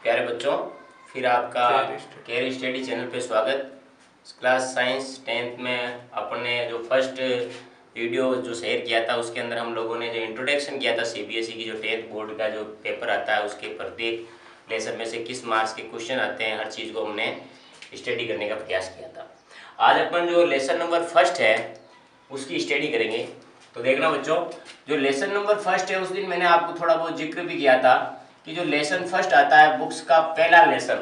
प्यारे बच्चों, फिर आपका केयर स्टडी चैनल पे स्वागत। क्लास साइंस 10th में अपने जो फर्स्ट वीडियो जो शेयर किया था उसके अंदर हम लोगों ने जो इंट्रोडक्शन किया था सीबीएसई की जो 10th बोर्ड का जो पेपर आता है उसके प्रत्येक लेसन में से किस मार्क्स के क्वेश्चन आते हैं, हर चीज़ को हमने स्टडी करने का प्रयास किया था। आज अपन जो लेसन नंबर फर्स्ट है उसकी स्टडी करेंगे। तो देखना बच्चों, जो लेसन नंबर फर्स्ट है उस दिन मैंने आपको थोड़ा बहुत जिक्र भी किया था कि जो लेसन फर्स्ट आता है बुक्स का पहला लेसन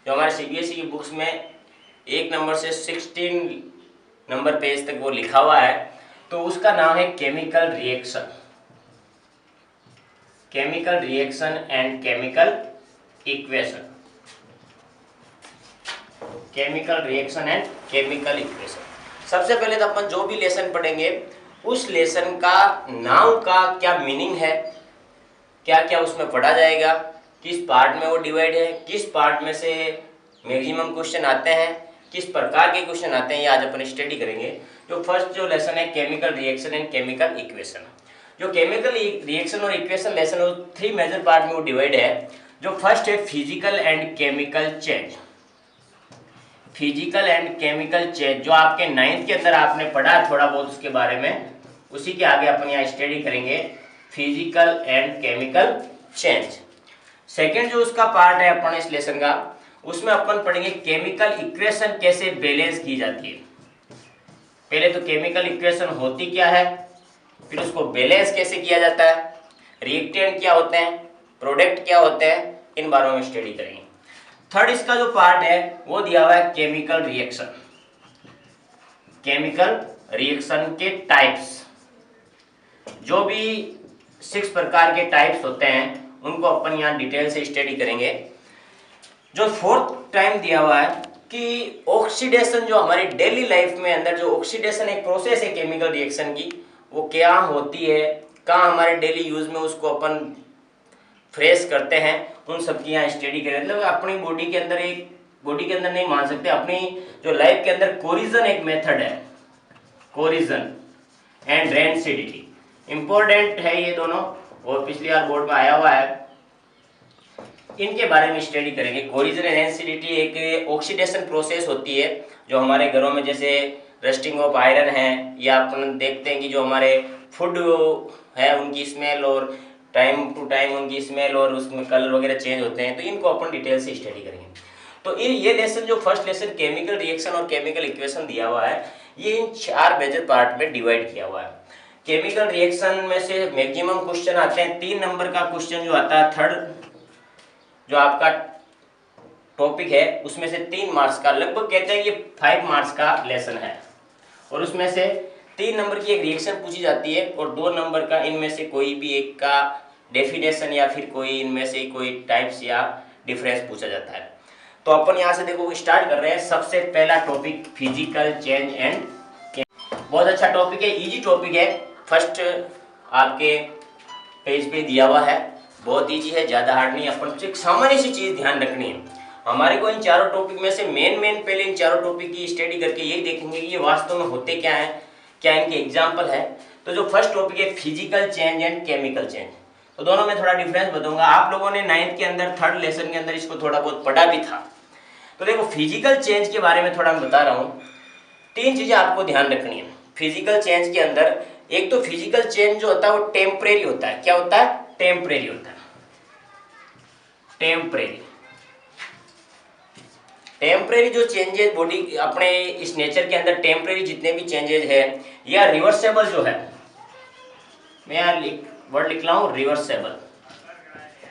जो हमारे सीबीएसई की बुक्स में 1 नंबर से 16 नंबर पेज तक वो लिखा हुआ है, तो उसका नाम है chemical reaction. Chemical reaction and chemical equation. Chemical reaction and chemical equation. सबसे पहले तो अपन जो भी लेसन पढ़ेंगे उस लेसन का नाम का क्या मीनिंग है, क्या क्या उसमें पढ़ा जाएगा, किस पार्ट में वो डिवाइड है, किस पार्ट में से मैक्सिमम क्वेश्चन आते हैं, किस प्रकार के क्वेश्चन आते हैं, ये आज अपन स्टडी करेंगे। जो फर्स्ट जो लेसन है chemical reaction and chemical equation. जो केमिकल रिएक्शन और इक्वेशन लेसन वो 3 मेजर पार्ट में वो डिवाइड है। जो फर्स्ट है physical and chemical change. Physical and chemical change जो आपके 9th के अंदर आपने पढ़ा थोड़ा बहुत उसके बारे में, उसी के आगे अपन यहाँ स्टडी करेंगे physical and chemical change. Second जो उसका पार्ट है अपन इस लेसन का, उसमें अपन पढ़ेंगे केमिकल इक्वेशन कैसे बैलेंस की जाती है। पहले तो केमिकल इक्वेशन होती क्या है, फिर उसको बैलेंस कैसे किया जाता है, रिएक्टेंट क्या होते हैं, प्रोडक्ट क्या होते हैं, इन बारों में स्टडी करेंगे। थर्ड इसका जो पार्ट है वो दिया हुआ है केमिकल रिएक्शन। केमिकल रिएक्शन के टाइप्स, जो भी 6 प्रकार के टाइप्स होते हैं उनको अपन यहाँ डिटेल से स्टडी करेंगे। जो फोर्थ टाइम दिया हुआ है कि ऑक्सीडेशन, जो हमारी डेली लाइफ में अंदर जो ऑक्सीडेशन एक प्रोसेस है केमिकल रिएक्शन की, वो क्या होती है, कहाँ हमारे डेली यूज में उसको अपन फ्रेश करते हैं, उन सब की यहाँ स्टडी करें। मतलब अपनी बॉडी के अंदर नहीं मान सकते, अपनी जो लाइफ के अंदर कोरिजन एक मेथड है, कोरिजन एंड रेंसिडिटी, इंपॉर्टेंट है ये दोनों, और पिछली बार बोर्ड में आया हुआ है। इनके बारे में स्टडी करेंगे। कोरिजन एंड रेंसिडिटी एक ऑक्सीडेशन प्रोसेस होती है जो हमारे घरों में जैसे रस्टिंग ऑफ आयरन है, या अपन देखते हैं कि जो हमारे फूड है उनकी स्मेल और टाइम टू टाइम उनकी स्मेल और उसमें कलर वगैरह चेंज होते हैं, तो इनको अपन डिटेल से स्टडी करेंगे। तो ये लेसन जो फर्स्ट लेसन केमिकल रिएक्शन और केमिकल इक्वेशन दिया हुआ है, ये इन 4 मेजर पार्ट में डिवाइड किया हुआ है। केमिकल रिएक्शन में से मैक्सिमम क्वेश्चन आते हैं, 3 नंबर का क्वेश्चन जो आता है, थर्ड जो आपका टॉपिक है उसमें से 3 मार्क्स का, लगभग कहते हैं ये 5 मार्क्स का लेसन है, और उसमें से 3 नंबर की एक रिएक्शन पूछी जाती है और 2 नंबर का इनमें से कोई भी एक का डेफिनेशन या फिर कोई इनमें से कोई टाइप्स या डिफरेंस पूछा जाता है। तो अपन यहाँ से देखो स्टार्ट कर रहे हैं। सबसे पहला टॉपिक फिजिकल चेंज एंड, बहुत अच्छा टॉपिक है, इजी टॉपिक है, फर्स्ट आपके पेज पे दिया हुआ है, बहुत इजी है, ज़्यादा हार्ड नहीं। अपन एक सामान्य सी चीज़ ध्यान रखनी है, हमारे को इन चारों टॉपिक में से मेन पहले इन चारों टॉपिक की स्टडी करके यही देखेंगे कि ये वास्तव में होते क्या है, क्या इनके एग्जाम्पल है। तो जो फर्स्ट टॉपिक है physical change and chemical change, तो दोनों में थोड़ा डिफरेंस बताऊंगा। आप लोगों ने 9th के अंदर थर्ड लेसन के अंदर इसको थोड़ा बहुत पढ़ा भी था। तो देखो फिजिकल चेंज के बारे में थोड़ा मैं बता रहा हूँ। 3 चीज़ें आपको ध्यान रखनी है फिजिकल चेंज के अंदर। एक तो फिजिकल चेंज जो होता है वो टेम्परेरी होता है। क्या होता है? टेम्परेरी होता है। टेम्परेरी जो चेंजेस बॉडी अपने इस नेचर के अंदर, टेम्परेरी जितने भी चेंजेस है या रिवर्सेबल जो है, मैं यहाँ वर्ड लिख रहा हूँ रिवर्सेबल,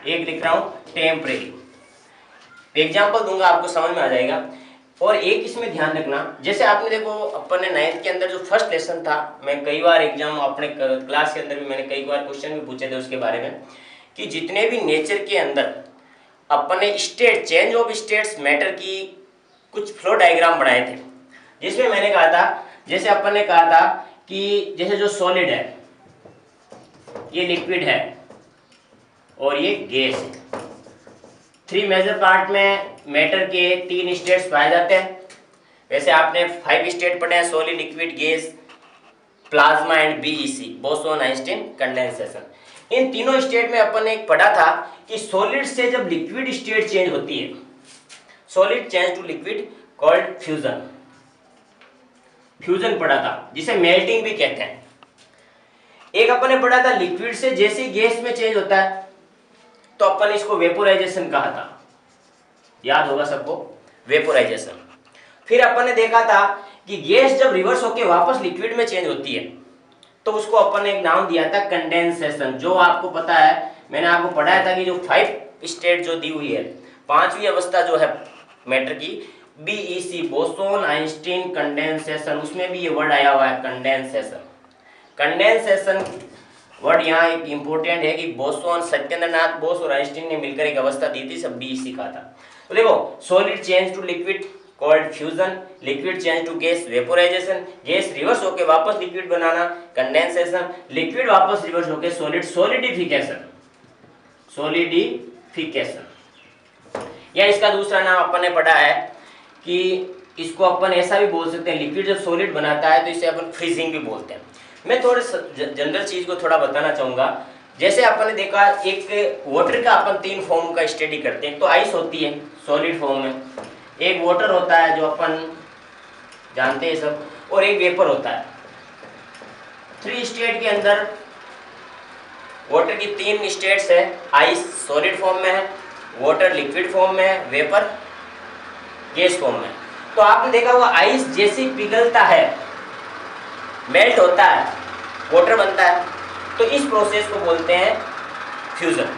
एक लिख रहा हूँ टेम्परेरी। एग्जाम्पल दूंगा आपको समझ में आ जाएगा। और एक इसमें ध्यान रखना, जैसे आपने देखो अपन ने 9th के अंदर जो फर्स्ट लेसन था, मैं कई बार एग्जाम अपने क्लास के अंदर भी मैंने कई बार क्वेश्चन भी पूछे थे उसके बारे में, कि जितने भी नेचर के अंदर अपन ने state, change of states matter की कुछ फ्लो डायग्राम बनाए थे, जिसमें मैंने कहा था, जैसे अपन ने कहा था कि जैसे जो सॉलिड है ये लिक्विड है और ये गैस है। 3 मेजर पार्ट में मैटर के 3 स्टेट्स पाए जाते हैं। वैसे आपने 5 स्टेट पढ़े हैं, solid, liquid, gas, plasma and BEC, boson Einstein condensation. इन तीनों स्टेट में अपन ने एक पढ़ा था कि सॉलिड से जब लिक्विड स्टेट चेंज होती है, solid change to liquid called fusion, fusion पढ़ा था, जिसे मेल्टिंग भी कहते हैं। एक अपन ने पढ़ा था लिक्विड से जैसे गैस में चेंज होता है तो अपन इसको वेपोराइजेशन कहा था, याद होगा सबको, वेपोराइजेशन। फिर अपन ने देखा था कि गैस जब रिवर्स होकर वापस लिक्विड में चेंज होती है तो उसको अपन ने एक नाम दिया था कंडेंसेशन। जो आपको पता है, मैंने आपको पढ़ाया था कि जो 5 स्टेट जो दी हुई है, 5वीं अवस्था जो है मैटर की, BEC, बोसोन आइंस्टीन कंडेंसेशन, उसमें भी ये वर्ड आया हुआ है कंडेंसेशन। कंडेंसेशन वर्ड यहाँ एक इंपॉर्टेंट है कि बोसोन, सत्येंद्रनाथ बोस और आइंस्टीन ने मिलकर एक अवस्था दी थी, सब BEC का था। तो देखो, solid change to liquid called fusion, liquid change to gas vaporization, gas reverse होके वापस लिक्विड बनाना कंडेंसेशन, लिक्विड वापस रिवर्स होके सॉलिड सॉलिडिफिकेशन, सॉलिडिफिकेशन। या इसका दूसरा नाम अपन ने पढ़ा है कि इसको अपन ऐसा भी बोल सकते हैं, लिक्विड जब सॉलिड बनाता है तो इसे अपन फ्रीजिंग भी बोलते हैं। मैं थोड़े जनरल चीज को थोड़ा बताना चाहूंगा। जैसे अपन ने देखा एक वाटर का अपन 3 फॉर्म का स्टडी करते हैं, तो आइस होती है सॉलिड फॉर्म में, एक वाटर होता है जो अपन जानते हैं सब, और एक वेपर होता है। 3 स्टेट के अंदर वाटर की 3 स्टेट्स है, आइस सॉलिड फॉर्म में है, वाटर लिक्विड फॉर्म में है, वेपर गैस फॉर्म में। तो आपने देखा होगा आइस जैसे पिघलता है, मेल्ट होता है, वाटर बनता है, तो इस प्रोसेस को बोलते हैं फ्यूजन।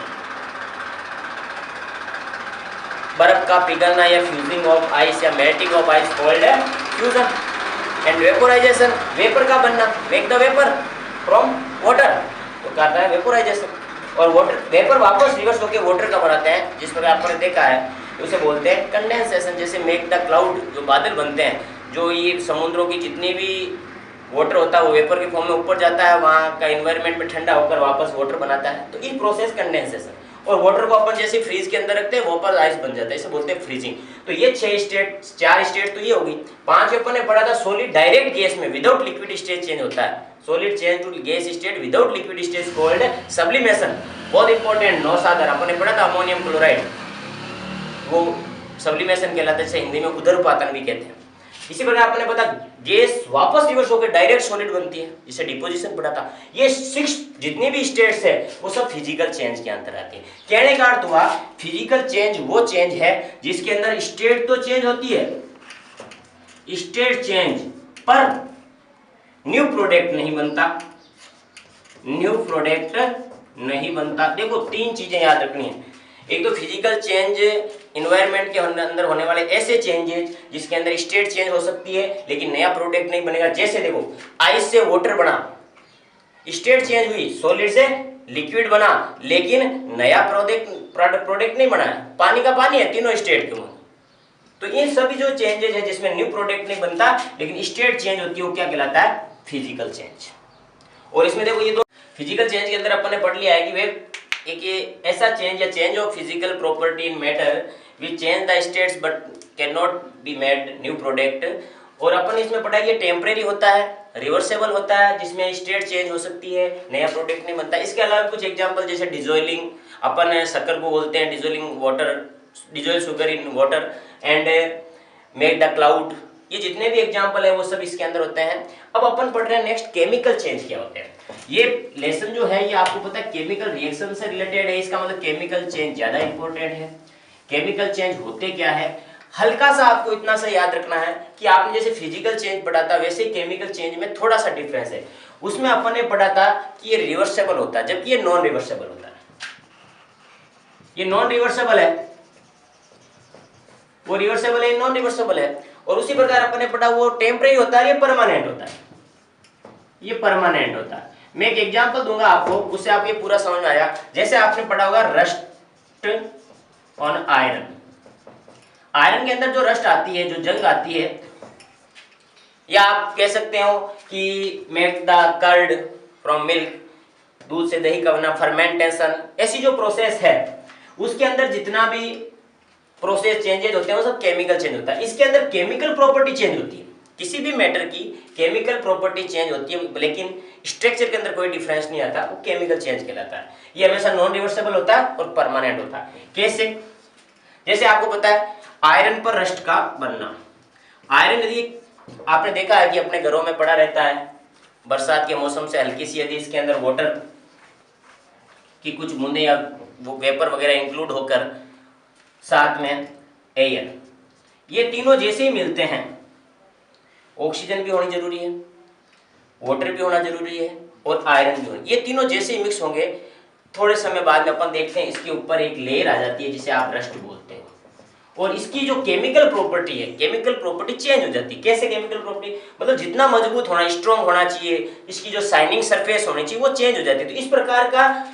बर्फ का पिघलना या फ्यूजिंग ऑफ आइस या मेल्टिंग ऑफ आइस कॉल्ड है फ्यूजन। एंड वेपोराइजेशन, वेपर का बनना, make the vapour from water, तो करता है वेपोराइजेशन। और वाटर वेपर वापस रिवर्स होकर वाटर का बनाते हैं, जिस पर आपने देखा है, उसे बोलते हैं कंडेंसेशन। जैसे मेक द क्लाउड, जो बादल बनते हैं, जो ये समुद्रों की जितनी भी वाटर होता है वो वेपर के फॉर्म में ऊपर जाता है, वहाँ का एनवायरनमेंट में ठंडा होकर वापस वाटर बनाता है, तो इस प्रोसेस कंडेंसेशन। और वाटर को अपन जैसे फ्रीज के अंदर रखते हैं, वापस आइस बन जाता है, इसे बोलते हैं फ्रीजिंग। तो ये 4 स्टेट तो ये होगी। 5 अपन ने पढ़ा था सॉलिड डायरेक्ट गैस में विदाउट लिक्विड स्टेट चेंज होता है, solid change to gas state without liquid state called sublimation. बहुत इंपॉर्टेंट, 9 साधन अपन ने पढ़ा था, अमोनियम क्लोराइड, वो सब्लिमेशन कहलाता है, हिंदी में उदरपातन भी कहते हैं। इसी प्रकार आपने पता गैस वापस रिवर्स होकर डायरेक्ट सॉलिड बनती है, जिसे डिपोजिशन पढ़ा था। ये 6 जितनी भी स्टेट्स है वो सब फिजिकल चेंज के अंदर आती है। कहने का अर्थ हुआ फिजिकल चेंज वो चेंज है जिसके अंदर स्टेट तो चेंज होती है, स्टेट चेंज, पर न्यू प्रोडक्ट नहीं बनता, न्यू प्रोडक्ट नहीं बनता। देखो 3 चीजें याद रखनी है। एक तो फिजिकल चेंज, इन्वायरमेंट के अंदर होने वाले ऐसे चेंजेस जिसके अंदर स्टेट चेंज हो सकती है लेकिन नया प्रोडक्ट नहीं बनेगा। जैसे देखो आइस से वाटर बना, स्टेट चेंज हुई, सॉलिड से लिक्विड बना, लेकिन नया प्रोडक्ट नहीं बना। पानी का पानी है तीनों स्टेट के। तो इन सभी जो चेंजेस है जिसमें न्यू प्रोडक्ट नहीं बनता लेकिन स्टेट चेंज होती है, वो क्या कहलाता है? Physical change. और इसमें देखो ये दो फिजिकल चेंज के अंदर अपन ने पढ़ लिया है कि वे एक ऐसा चेंज या change of physical property in matter which change the states but can not be made new product. और अपन इसमें पढ़ा कि टेम्परेरी होता है, रिवर्सेबल होता है, जिसमें स्टेट चेंज हो सकती है, नया प्रोडक्ट नहीं बनता। इसके अलावा कुछ एग्जांपल जैसे डिजोइलिंग, अपन शक्कर को बोलते हैं dissolving water, dissolve sugar in water and make the cloud. ये जितने भी एग्जांपल है वो सब इसके अंदर होते हैं। अब अपन पढ़ रहे हैं नेक्स्ट केमिकल चेंज क्या होते हैं। ये लेसन जो है ये आपको पता है केमिकल रिएक्शन से रिलेटेड है, इसका मतलब केमिकल चेंज ज्यादा इंपॉर्टेंट है। केमिकल चेंज होते क्या है, हल्का सा आपको इतना सा याद रखना है कि आपने जैसे फिजिकल चेंज पढ़ा था वैसे केमिकल चेंज में थोड़ा सा डिफरेंस है। उसमें अपन ने पढ़ा था कि ये रिवर्सेबल होता है जबकि ये नॉन रिवर्सेबल होता है। ये नॉन रिवर्सेबल है, वो रिवर्सेबल है, नॉन रिवर्सेबल है। और उसी प्रकार अपन ने पढ़ा वो टेम्परेरी होता है, ये परमानेंट होता है, ये परमानेंट होता है। मैं एक एग्जांपल दूंगा आपको, उससे आप ये पूरा समझ में आया। जैसे आपने पढ़ा होगा रस्ट ऑन आयरन, आयरन के अंदर जो रस्ट आती है, जो जंग आती है, या आप कह सकते हो कि make the curd from milk, दूध से दही का बना, फर्मेंटेशन, ऐसी जो प्रोसेस है उसके अंदर जितना भी प्रोसेस चेंजेस होते हैं वो सब केमिकल चेंज होता है। इसके अंदर केमिकल प्रॉपर्टी चेंज होती है, किसी भी मैटर की केमिकल प्रॉपर्टी चेंज होती है, लेकिन स्ट्रक्चर के अंदर कोई डिफरेंस नहीं आता, वो केमिकल चेंज कहलाता है। ये हमेशा नॉन रिवर्सेबल होता है और परमानेंट होता है। कैसे? जैसे आपको पता है आयरन पर रस्ट का बनना। आयरन यदि आपने देखा है कि अपने घरों में पड़ा रहता है, बरसात के मौसम से हल्की सी यदि इसके अंदर वाटर की कुछ बूंदे या वो वेपर वगैरह इंक्लूड होकर साथ में एयर, ये तीनों जैसे ही मिलते हैं, ऑक्सीजन भी होनी जरूरी है, वाटर भी होना जरूरी है और आयरन भी होना, ये तीनों जैसे ही मिक्स होंगे, थोड़े समय बाद में अपन देखते हैं इसके ऊपर एक लेयर आ जाती है जिसे आप रस्ट बोलते हैं, और इसकी जो केमिकल प्रॉपर्टी है, केमिकल प्रॉपर्टी चेंज हो जाती है। कैसे केमिकल प्रॉपर्टी? मतलब जितना मजबूत होना, स्ट्रॉन्ग होना चाहिए, इसकी जो शाइनिंग सरफेस होनी चाहिए वो चेंज हो जाती है। तो इस प्रकार का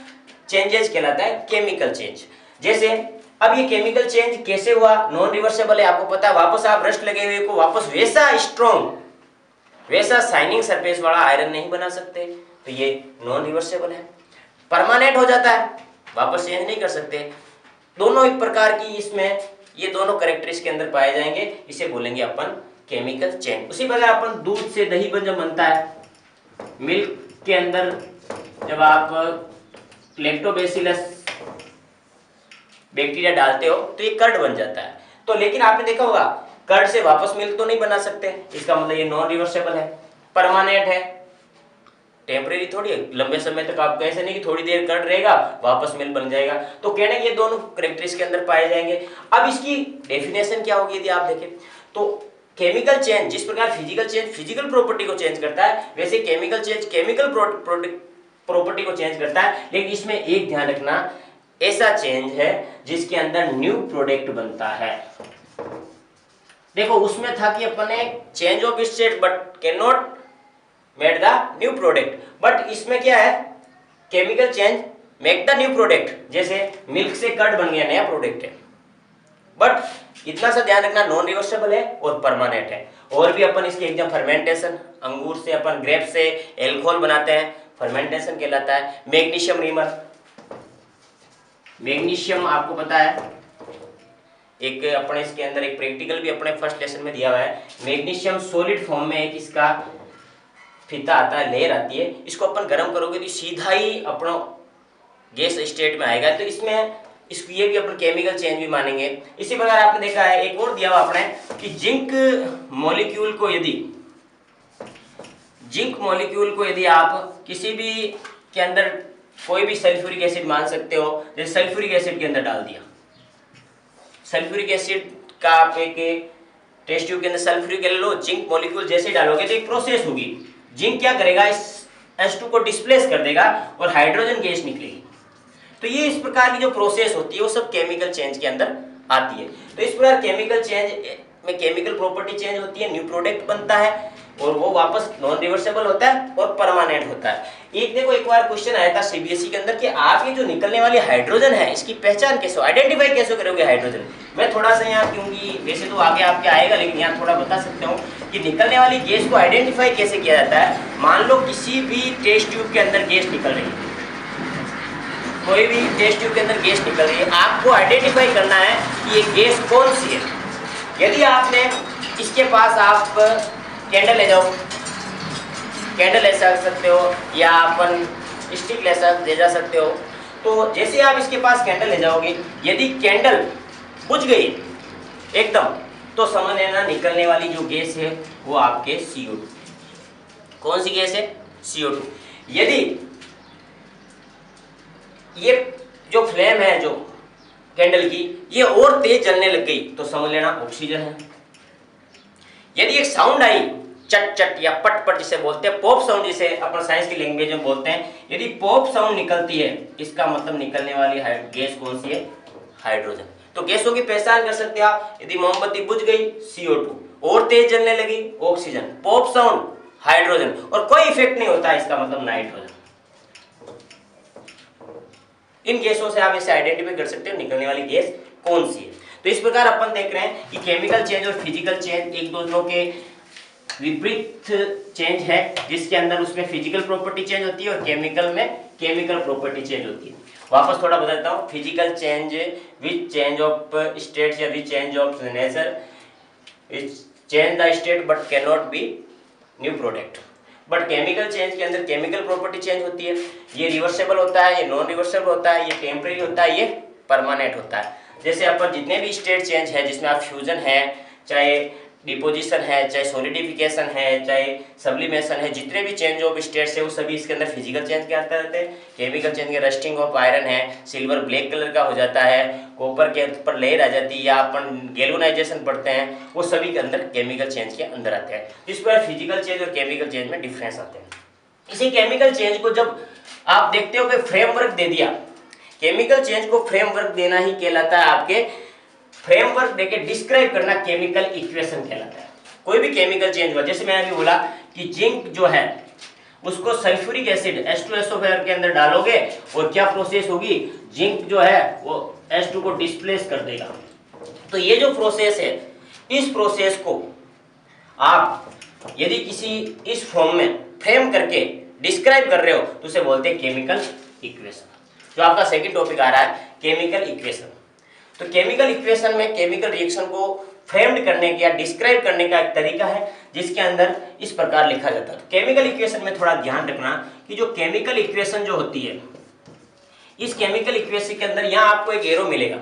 चेंजेस कहलाता है केमिकल चेंज। जैसे अब ये केमिकल चेंज कैसे हुआ? नॉन रिवर्सेबल है, आपको पता है। वापस आप रस्ट लगे हुए को वापस वैसा स्ट्रॉन्ग, वैसा शाइनिंग सरफेस वाला आयरन नहीं बना सकते, तो ये नॉन रिवर्सेबल है। परमानेंट हो जाता है, वापस चेंज नहीं कर सकते। दोनों एक प्रकार की इसमें ये दोनों कैरेक्टरिस्टिक के अंदर पाए जाएंगे, इसे बोलेंगे अपन केमिकल चेंज। उसी प्रकार अपन दूध से दही जब बनता है, मिल्क के अंदर जब आप लैक्टोबैसिलस बैक्टीरिया डालते हो तो ये कर्ड बन जाता है। तो लेकिन आपने देखा होगा कर्ड से वापस मिल्क तो नहीं बना सकते, इसका मतलब ये नॉन रिवर्सेबल है, परमानेंट है, टेम्परेरी थोड़ी है। लंबे समय तक आपको ऐसे नहीं कि थोड़ी देर कर्ड रहेगा वापस मिल्क बन जाएगा। तो कहने ये दोनों कैरेक्टरिस्टिक के अंदर पाए जाएंगे। अब इसकी डेफिनेशन क्या होगी यदि आप देखें तो केमिकल चेंज जिस प्रकार फिजिकल चेंज फिजिकल प्रॉपर्टी को चेंज करता है, वैसे केमिकल चेंज केमिकल प्रॉपर्टी को चेंज करता है। लेकिन इसमें एक ध्यान रखना, ऐसा चेंज है जिसके अंदर न्यू प्रोडक्ट बनता है। देखो उसमें था कि अपन ने change of state but can not made the new product, but इसमें क्या है? Chemical change make the new product. जैसे मिल्क से कर्ड बन गया, नया प्रोडक्ट है, बट इतना सा ध्यान रखना नॉन रिवर्सेबल है और परमानेंट है। और भी अपन इसके एग्जाम फर्मेंटेशन, अंगूर से अपन ग्रेप से एल्कोहल बनाते हैं, फर्मेंटेशन कहलाता है। मैग्नीशियम रीमर, मैग्नीशियम आपको पता है एक अपने इसके अंदर एक प्रैक्टिकल भी अपने फर्स्ट लेसन में दिया हुआ है। मैग्नीशियम सॉलिड फॉर्म में एक इसका फीता आता है, लेयर आती है, इसको अपन गर्म करोगे तो सीधा ही अपना गैस स्टेट में आएगा। तो इसमें इसको ये भी अपन केमिकल चेंज भी मानेंगे। इसी प्रकार आपने देखा है एक और दिया हुआ आपने कि जिंक मॉलिक्यूल को यदि आप किसी भी के अंदर कोई भी सल्फ्यूरिक एसिड मान सकते हो, जैसे सल्फ्यूरिक एसिड के अंदर डाल दिया, सल्फ्यूरिक एसिड का आप एक टेस्ट ट्यूब के अंदर सल्फ्यूरिक ले लो, जिंक मॉलिक्यूल जैसे डालोगे तो एक प्रोसेस होगी, जिंक क्या करेगा इस H2 को डिस्प्लेस कर देगा और हाइड्रोजन गैस निकलेगी। तो ये इस प्रकार की जो प्रोसेस होती है वो सब केमिकल चेंज के अंदर आती है। तो इस प्रकार केमिकल चेंज में केमिकल प्रॉपर्टी चेंज होती है, न्यू प्रोडक्ट बनता है और वो वापस नॉन रिवर्सेबल होता है और परमानेंट होता है। एक देखो एक बार क्वेश्चन आया था सीबीएसई के अंदर कि आप ये जो निकलने वाली हाइड्रोजन है इसकी पहचान कैसे, आइडेंटिफाई कैसे करोगे हाइड्रोजन। मैं थोड़ा सा यहाँ क्योंकि वैसे तो आगे आपके आएगा लेकिन यहाँ थोड़ा बता सकता हूँ कि निकलने वाली गैस को आइडेंटिफाई कैसे किया जाता है। मान लो किसी भी टेस्ट ट्यूब के अंदर गैस निकल रही है, कोई भी टेस्ट ट्यूब के अंदर गैस निकल रही है, आपको आइडेंटिफाई करना है कि ये गैस कौन सी है। यदि आपने इसके पास आप कैंडल ले जाओ, कैंडल ले सकते हो या अपन स्टिक ले जा सकते हो। तो जैसे आप इसके पास कैंडल ले जाओगे, यदि कैंडल बुझ गई एकदम तो समझ लेना निकलने वाली जो गैस है वो आपके CO2। कौन सी गैस है? CO2। यदि ये जो फ्लेम है जो कैंडल की ये और तेज जलने लग गई तो समझ लेना ऑक्सीजन है। यदि एक साउंड आई चट चट या पट पट जिसे बोलते हैं, पॉप साउंड जिसे अपन साइंस की लैंग्वेज में बोलते हैं, यदि पॉप साउंड निकलती है इसका मतलब निकलने वाली गैस कौन सी है? हाइड्रोजन। तो गैसों की पहचान कर सकते हैं आप। यदि मोमबत्ती बुझ गई CO2, और तेज जलने लगी ऑक्सीजन, पॉप साउंड हाइड्रोजन, और कोई इफेक्ट नहीं होता इसका मतलब नाइट्रोजन। इन गैसों से आप इसे आइडेंटिफाई कर सकते हो निकलने वाली गैस कौन सी है। तो इस प्रकार अपन देख रहे हैं कि केमिकल चेंज और फिजिकल चेंज एक दूसरों के विपरीत चेंज है, जिसके अंदर उसमें फिजिकल प्रॉपर्टी चेंज होती है और केमिकल में केमिकल प्रॉपर्टी चेंज होती है। वापस थोड़ा बदलता हूँ, physical change which change of state या which change of nature, which change the state but can not be new product. But chemical change के अंदर केमिकल प्रॉपर्टी चेंज होती है। ये रिवर्सेबल होता है, ये नॉन रिवर्सेबल होता है, ये टेम्परेरी होता है, ये परमानेंट होता है। जैसे अपन जितने भी स्टेट चेंज है जिसमें आप फ्यूजन है, चाहे डिपोजिशन है, चाहे सॉलिडिफिकेशन है, चाहे सब्लिमेशन है, जितने भी चेंज ऑफ स्टेट्स है वो सभी इसके अंदर फिजिकल चेंज के आते रहते हैं। केमिकल चेंज के रस्टिंग ऑफ आयरन है, सिल्वर ब्लैक कलर का हो जाता है, कॉपर के ऊपर लेयर आ जाती है, या अपन गैल्वेनाइजेशन पढ़ते हैं, वो सभी के अंदर केमिकल चेंज के अंदर आते हैं। इस पर फिजिकल चेंज और केमिकल चेंज में डिफरेंस आते हैं। इसी केमिकल चेंज को जब आप देखते हो कि फ्रेमवर्क दे दिया, केमिकल चेंज को फ्रेमवर्क देना ही कहलाता है आपके फ्रेमवर्क देके डिस्क्राइब करना केमिकल इक्वेशन कहलाता है। कोई भी केमिकल चेंज हुआ, जैसे मैंने अभी बोला कि जिंक जो है उसको सल्फ्यूरिक एसिड H2SO4 के अंदर डालोगे और क्या प्रोसेस होगी, जिंक जो है वो H2 को डिस्प्लेस कर देगा। तो ये जो प्रोसेस है, इस प्रोसेस को आप यदि किसी इस फॉर्म में फ्रेम करके डिस्क्राइब कर रहे हो तो उसे बोलते हैं केमिकल इक्वेशन। जो आपका सेकंड टॉपिक आ रहा है केमिकल इक्वेशन। तो केमिकल इक्वेशन में केमिकल रिएक्शन को फ्रेम्ड करने का या डिस्क्राइब करने का एक तरीका है जिसके अंदर इस प्रकार लिखा जाता है। तो केमिकल इक्वेशन में थोड़ा ध्यान रखना कि जो केमिकल इक्वेशन जो होती है, इस केमिकल इक्वेशन के अंदर यहाँ आपको एक एरो मिलेगा।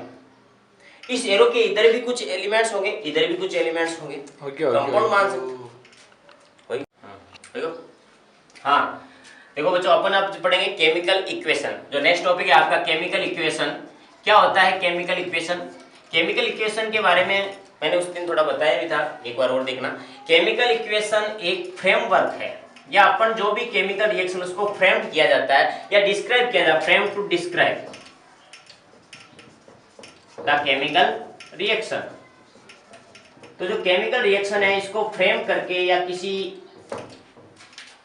इस एरो के इधर भी कुछ एलिमेंट्स होंगे, इधर भी कुछ एलिमेंट्स होंगे, कंपाउंड मान सकते। हाँ देखो बच्चों, अपन अब पढ़ेंगे केमिकल इक्वेशन। जो नेक्स्ट टॉपिक है आपका केमिकल इक्वेशन। क्या होता है केमिकल इक्वेशन? केमिकल इक्वेशन के बारे में मैंने उस दिन थोड़ा बताया भी था, एक बार और देखना। केमिकल इक्वेशन एक फ्रेमवर्क है, या अपन जो भी केमिकल रिएक्शन उसको फ्रेम किया जाता है या डिस्क्राइब किया जाता है, frame to describe the chemical reaction. तो जो केमिकल रिएक्शन है इसको फ्रेम करके या किसी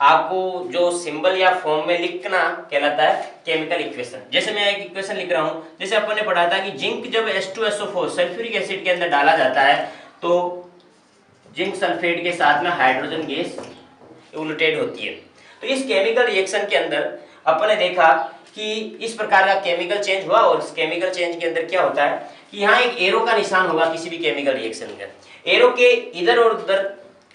आपको जो सिंबल या फॉर्म में लिखना कहलाता है केमिकल इक्वेशन। जैसे मैं एक इक्वेशन लिख रहा हूं, जैसे अपन ने पढ़ा था कि जिंक जब H2SO4 सल्फ्यूरिक एसिड के अंदर डाला जाता है तो जिंक सल्फेट के साथ में हाइड्रोजन गैस इवोल्यूटेड होती है। तो इस केमिकल रिएक्शन के अंदर अपन ने देखा कि इस प्रकार का केमिकल चेंज हुआ, और इस केमिकल चेंज के अंदर क्या होता है कि यहाँ एक एरो का निशान होगा किसी भी केमिकल रिएक्शन के। एरो के इधर और उधर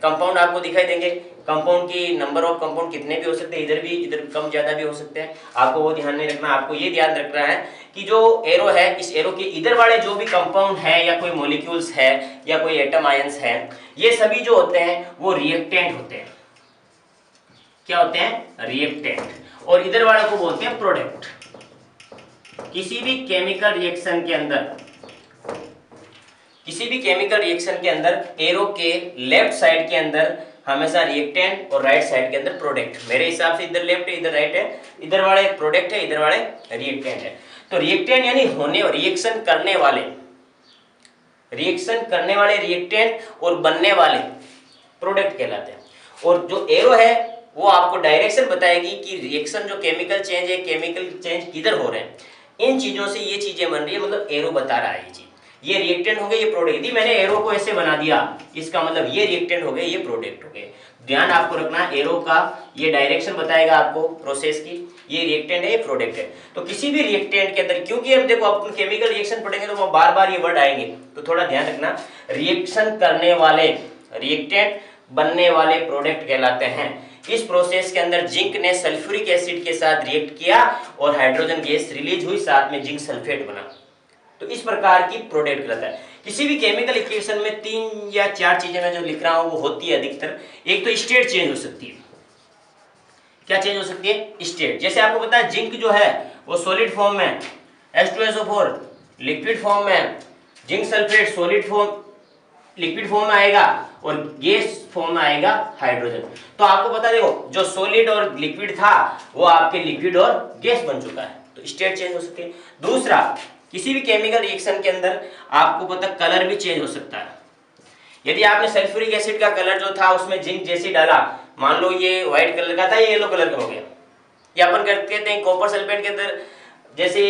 कंपाउंड आपको दिखाई देंगे। कंपाउंड की नंबर ऑफ कंपाउंड कितने भी हो सकते हैं, इधर भी, इधर कम ज्यादा भी हो सकते हैं। आपको वो ध्यान नहीं रखना, आपको ये ध्यान रखना है कि जो एरो है, इस एरो के इधर वाले जो भी कंपाउंड है या कोई मॉलिक्यूल्स है या कोई एटम आयंस है, ये सभी जो होते हैं वो रिएक्टेंट होते हैं। क्या होते हैं? रिएक्टेंट। और इधर वाले को बोलते हैं प्रोडक्ट। किसी भी केमिकल रिएक्शन के अंदर, किसी भी केमिकल रिएक्शन के अंदर एरो के लेफ्ट साइड के अंदर हमेशा रिएक्टेंट और राइट साइड के अंदर प्रोडक्ट। मेरे हिसाब से इधर लेफ्ट है, इधर राइट है, इधर वाले प्रोडक्ट है, इधर वाले रिएक्टेंट है। तो रिएक्टेंट यानी होने और रिएक्शन करने वाले, रिएक्टेंट और बनने वाले प्रोडक्ट कहलाते हैं। और जो एरो है वो आपको डायरेक्शन बताएगी कि रिएक्शन जो केमिकल चेंज है, केमिकल चेंज किधर हो रहे हैं। इन चीजों से ये चीजें बन रही है, मतलब एरो बता रहा है ये चीज। ये रिएक्टेंट हो गए, ये प्रोडक्ट। यदि मैंने एरो को ऐसे बना दिया, इसका मतलब ये रिएक्टेंट हो गए, ये प्रोडक्ट हो गए। ध्यान आपको रखना, एरो का ये डायरेक्शन बताएगा आपको प्रोसेस की, ये रिएक्टेंट है, ये प्रोडक्ट है। तो किसी भी रिएक्टेंट के अंदर, क्योंकि अब देखो अपन केमिकल रिएक्शन पढ़ेंगे तो वो बार बार ये वर्ड आएंगे, तो थोड़ा ध्यान रखना। रिएक्शन करने वाले रिएक्टेंट, बनने वाले प्रोडक्ट कहलाते हैं। इस प्रोसेस के अंदर जिंक ने सल्फ्यूरिक एसिड के साथ रिएक्ट किया और हाइड्रोजन गैस रिलीज हुई, साथ में जिंक सल्फेट बना। तो इस प्रकार की प्रोडक्ट कहलाता है। किसी भी केमिकल इक्वेशन में 3 या 4 चीजें मैं जो लिख रहा हूं वो होती है अधिकतर। एक तो स्टेट चेंज हो सकती है। क्या चेंज हो सकती है? स्टेट। जैसे आपको पता है जिंक जो है वो सॉलिड फॉर्म में, H2SO4 लिक्विड फॉर्म में, zinc sulphate solid form liquid form में आएगा और गैस फॉर्म में आएगा हाइड्रोजन। तो आपको पता, देखो जो सॉलिड और लिक्विड था वो आपके लिक्विड और गैस बन चुका है। तो स्टेट चेंज हो सकती है। दूसरा, किसी भी केमिकल रिएक्शन के अंदर आपको पता कलर भी चेंज हो सकता है। यदि आपने सल्फ्यूरिक एसिड का कलर जो था उसमें जिंक जैसे डाला, मान लो ये व्हाइट कलर का था, ये येलो कलर का हो गया। या अपन कहते हैं कॉपर सल्फेट के अंदर जैसे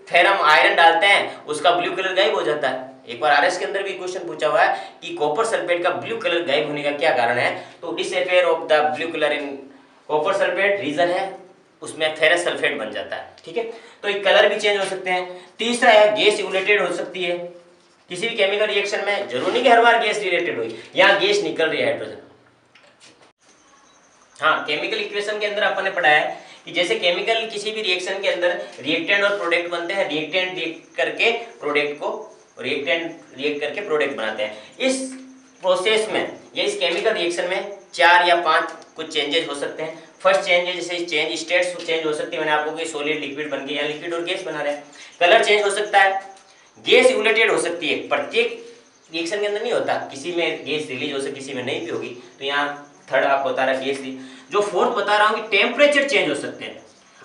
फेरम आयरन डालते हैं, उसका ब्लू कलर गायब हो जाता है। एक बार आरएस के अंदर भी क्वेश्चन पूछा हुआ है कि कॉपर सल्फेट का ब्लू कलर गायब होने का क्या कारण है। तो disappear of the blue colour in copper sulphate, reason है उसमें फेरस सल्फेट बन जाता है। ठीक है, तो एक कलर भी चेंज हो सकते हैं। तीसरा है गैस इवोल्यूटेड हो सकती है। किसी भी केमिकल रिएक्शन में जरूरी नहीं कि हर बार गैस रिलेटेड हुई, यहाँ गैस निकल रही है हाइड्रोजन। हाँ, केमिकल इक्वेशन के अंदर अपन ने पढ़ा है कि जैसे केमिकल किसी भी रिएक्शन के अंदर रिएक्टेंट और प्रोडक्ट बनते हैं, रिएक्टेंट रिएक्ट करके प्रोडक्ट बनाते हैं। इस प्रोसेस में या इस केमिकल रिएक्शन में 4 या 5 कुछ चेंजेस हो सकते हैं। फर्स्ट चेंज है जैसे चेंज स्टेट्स चेंज हो सकती है, मैंने आपको कि सॉलिड लिक्विड बन गया या लिक्विड और गैस बना रहे हैं। कलर चेंज हो सकता है, गैस यूनिटेड हो सकती है, प्रत्येक रिएक्शन के अंदर नहीं होता, किसी में गैस रिलीज हो सकती है, किसी में नहीं भी होगी। तो यहाँ थर्ड आपको बता रहा है गैस। जो फोर्थ बता रहा हूँ कि टेम्परेचर चेंज हो सकते हैं।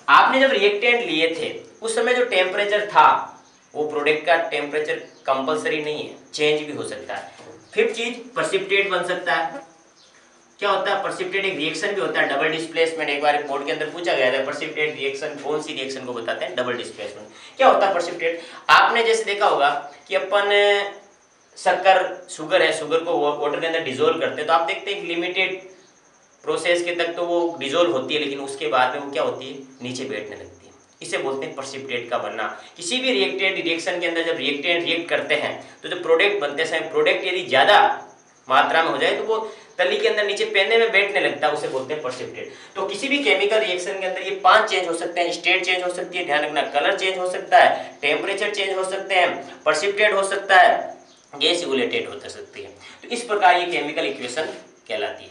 आपने जब रिएक्टेंट लिए थे उस समय जो टेम्परेचर था वो प्रोडक्ट का टेम्परेचर कंपलसरी नहीं है, चेंज भी हो सकता है। फिफ्थ चीज प्रेसिपिटेट बन सकता है। क्या होता है प्रेसिपिटेट? एक रिएक्शन भी होता है, डबल डिस्प्लेसमेंट। एक बार बोर्ड के अंदर पूछा गया था प्रेसिपिटेट रिएक्शन कौन सी रिएक्शन को बताते हैं? Double displacement. क्या होता है प्रेसिपिटेट? आपने जैसे देखा होगा कि अपन शक्कर शुगर है, शुगर को वाटर के अंदर डिजोल्व करते हैं, तो आप देखते हैं लिमिटेड प्रोसेस के तक तो वो डिजोल्व होती है, लेकिन उसके बाद में वो क्या होती है, नीचे बैठने लगती है। इसे बोलते हैं प्रेसिपिटेट का बनना। किसी भी रिएक्शन के अंदर जब रिएक्टेंट रिएक्ट करते हैं तो जो प्रोडक्ट बनते हैं, प्रोडक्ट यदि ज्यादा मात्रा में हो जाए तो वो तली के अंदर नीचे पेने में बैठने लगता है, उसे बोलते हैं प्रेसिपिटेट। तो किसी भी केमिकल रिएक्शन के अंदर ये 5 चेंज हो सकते हैं। स्टेट चेंज हो सकती है, ध्यान रखना, कलर चेंज हो सकता है, टेम्परेचर चेंज हो सकते हैं, प्रेसिपिटेट हो सकता है, गैस यूलेटेड हो सकती है। तो इस प्रकार ये केमिकल इक्वेशन कहलाती है।